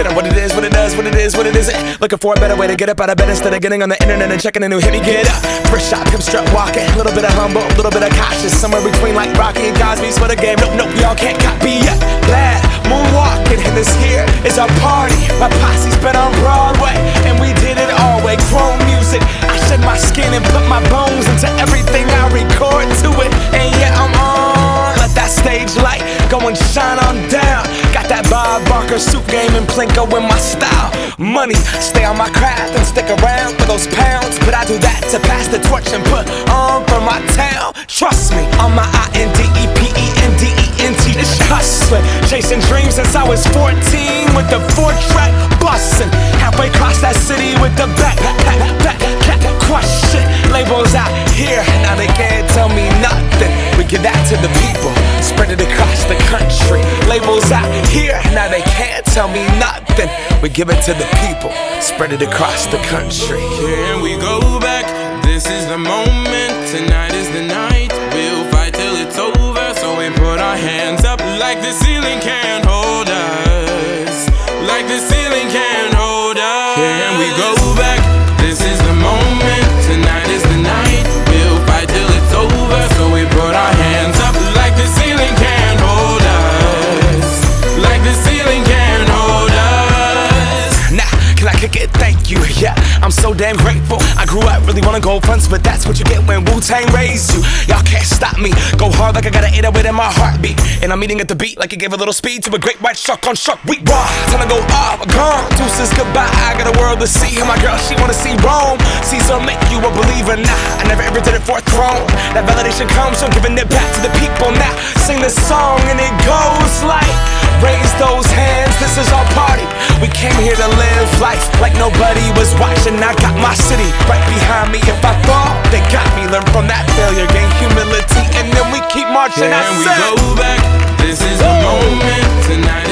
Get up what it is, what it does, what it is, what it isn't. Looking for a better way to get up out of bed instead of getting on the internet and checking a new hit. Me get up, first shot, come strut walking. A little bit of humble, a little bit of cautious. Somewhere between like Rocky and Cosby's for the game. Nope, y'all can't copy yet. Glad moonwalking, and this here is our party. My posse's been on Broadway, and we did it all way. Chrome music, I shed my skin and put my bones into everything I record to it. And yeah, I'm on. Let that stage light go and shine on down. Got that Bob Barker suit game and Plinko in my style. Money, stay on my craft and stick around for those pounds. But I do that to pass the torch and put on for my town. Trust me, on my INDEPENDENT. It's hustling, chasing dreams since I was 14 with the 4-track bustin'. Halfway across that city with the back crush shit. Labels out here, now they can't tell me nothing. We give that to the people, spread it across the country. Labels out here, now they can't tell me nothing. We give it to the people, spread it across the country. Can we go back? This is the moment, tonight is the night. We'll fight till it's over, so we put our hands up like the ceiling can't hold us. Like the ceiling can't hold us. Can we go back? This is the moment, tonight is the night. We'll fight till it's over, so we put our hands up like the ceiling can't hold us. Like the ceiling can't hold us. Nah, can I kick it? Thank you, yeah, I'm so damn grateful. I grew up really wanna go fronts, but that's what you get when Wu-Tang raised you. Y'all can't stop me, go hard like I got an 808 in my heartbeat. And I'm eating at the beat like it gave a little speed to a great white shark on shark week. Raw, time to go off, gone, deuces goodbye. I got a world to see, and my girl, she wanna see Rome. Caesar make you a believer, nah, I never ever did it for a throne. That validation comes from giving it back to the people. Now, sing this song and it goes like, raise those hands, this is our party. We came here to live life like nobody was watching. I got my city right behind me. If I fall, they got me. Learn from that failure, gain humility, and then we keep marching. Can we go back? This is the moment, tonight